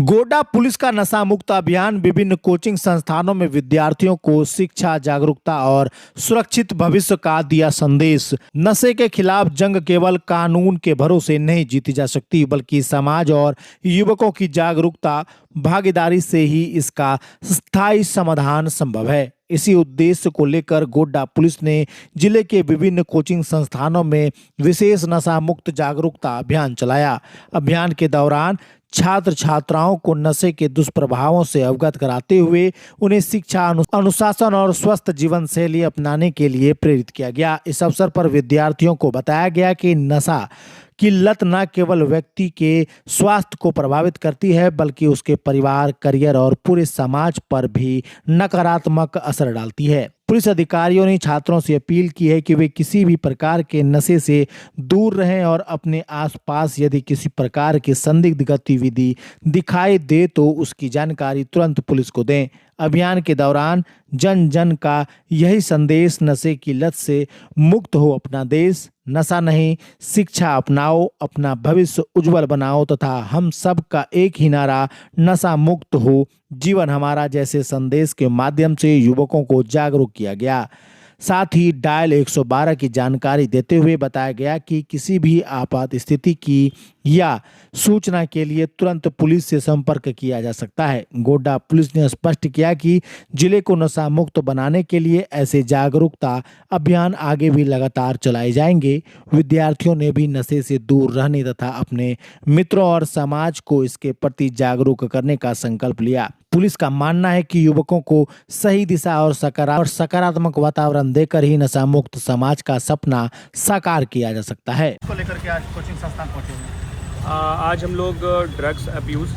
Godda police का नशा मुक्त अभियान विभिन्न कोचिंग संस्थानों में विद्यार्थियों को शिक्षा, जागरूकता और सुरक्षित भविष्य का दिया संदेश। नशे के खिलाफ जंग केवल कानून के भरोसे नहीं जीती जा सकती, बल्कि समाज और युवकों की जागरूकता, भागीदारी से ही इसका स्थायी समाधान संभव है। इसी उद्देश्य को लेकर गोड्डा पुलिस ने जिले के विभिन्न कोचिंग संस्थानों में विशेष नशा मुक्त जागरूकता अभियान चलाया। अभियान के दौरान छात्र छात्राओं को नशे के दुष्प्रभावों से अवगत कराते हुए उन्हें शिक्षा, अनुशासन और स्वस्थ जीवन शैली अपनाने के लिए प्रेरित किया गया। इस अवसर पर विद्यार्थियों को बताया गया कि नशा की लत न केवल व्यक्ति के स्वास्थ्य को प्रभावित करती है, बल्कि उसके परिवार, करियर और पूरे समाज पर भी नकारात्मक असर डालती है। पुलिस अधिकारियों ने छात्रों से अपील की है कि वे किसी भी प्रकार के नशे से दूर रहें और अपने आसपास यदि किसी प्रकार की संदिग्ध गतिविधि दिखाई दे तो उसकी जानकारी तुरंत पुलिस को दें। अभियान के दौरान जन जन का यही संदेश, नशे की लत से मुक्त हो अपना देश, नशा नहीं, शिक्षा अपनाओ, अपना भविष्य उज्जवल बनाओ तथा हम सब का एक ही नारा, नशा मुक्त हो जीवन हमारा जैसे संदेश के माध्यम से युवकों को जागरूक किया गया। साथ ही डायल 112 की जानकारी देते हुए बताया गया कि किसी भी आपात स्थिति की या सूचना के लिए तुरंत पुलिस से संपर्क किया जा सकता है। गोड्डा पुलिस ने स्पष्ट किया कि जिले को नशा मुक्त बनाने के लिए ऐसे जागरूकता अभियान आगे भी लगातार चलाए जाएंगे। विद्यार्थियों ने भी नशे से दूर रहने तथा अपने मित्रों और समाज को इसके प्रति जागरूक करने का संकल्प लिया। पुलिस का मानना है कि युवकों को सही दिशा और सकारात्मक वातावरण देकर ही नशा मुक्त समाज का सपना साकार किया जा सकता है। को लेकर के आज कोचिंग संस्थान पहुंचे हैं। आज हम लोग ड्रग्स अब्यूज़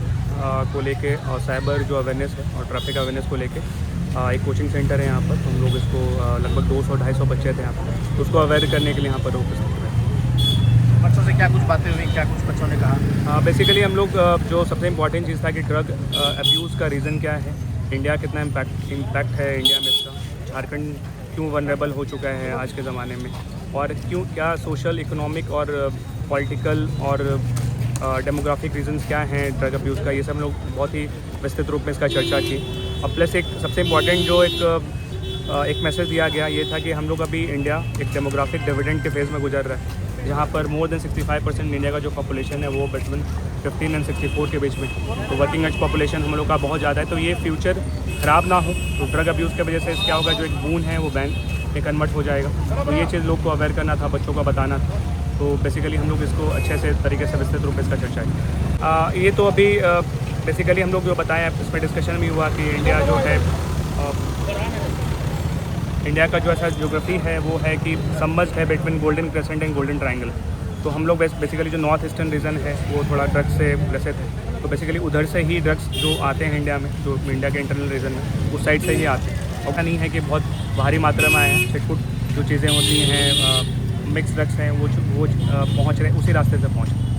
को लेके और साइबर जो अवेयरनेस है और ट्रैफिक अवेयरनेस को लेके एक कोचिंग सेंटर है यहाँ पर। हम लोग इसको लगभग 200-250 बच्चे थे यहाँ पर, तो उसको अवेयर करने के लिए यहाँ पर उपस्थित हुए। बच्चों से क्या कुछ बातें हुई, क्या कुछ बच्चों ने कहा? बेसिकली हम लोग जो सबसे इम्पॉर्टेंट चीज़ था कि ड्रग अब्यूज़ का रीज़न क्या है, इंडिया कितना इम्पैक्ट है इंडिया में इसका, झारखंड क्यों वनरेबल हो चुका है आज के ज़माने में, और क्यों क्या सोशल, इकोनॉमिक और पॉलिटिकल और डेमोग्राफिक रीजंस क्या हैं ड्रग अब्यूज़ का, ये सब लोग बहुत ही विस्तृत रूप में इसका चर्चा की। और प्लस एक सबसे इम्पॉर्टेंट जो एक मैसेज दिया गया ये था कि हम लोग अभी इंडिया एक डेमोग्राफिक डिविडेंड के फेज़ में गुजर रहा है, जहाँ पर मोर देन 65% इंडिया का जो पॉपुलेशन है वो बिटवीन 15 और 64 के बीच में, तो वर्किंग एज पॉपुलेशन हम लोग का बहुत ज़्यादा है। तो ये फ्यूचर ख़राब ना हो, तो ड्रग अब्यूज़ की वजह से क्या होगा, जो एक बून है वो बैन में कन्वर्ट हो जाएगा। तो ये चीज़ लोग को अवेयर करना था, बच्चों को बताना था। तो बेसिकली हम लोग इसको अच्छे से तरीके से विस्तृत रूप में इसका चर्चा है। ये तो अभी बेसिकली हम लोग जो बताएं इसमें डिस्कशन भी हुआ कि इंडिया जो है, इंडिया का जो ऐसा ज्योग्राफी है वो है कि सबमर्ज्ड है between golden crescent and golden triangle. तो हम लोग बेसिकली जो नॉर्थ ईस्टर्न रीजन है वो थोड़ा ड्रग्स से ग्रसित है, तो बेसिकली उधर से ही ड्रग्स जो आते हैं इंडिया में, जो इंडिया के इंटरनल रीजन में उस साइड से ही आते हैं। ऐसा नहीं है कि बहुत भारी मात्रा में आए हैं, छिटपुट जो चीज़ें होती हैं मिक्स ड्रग्स हैं वो पहुँच रहे, उसी रास्ते से पहुँच रहे हैं।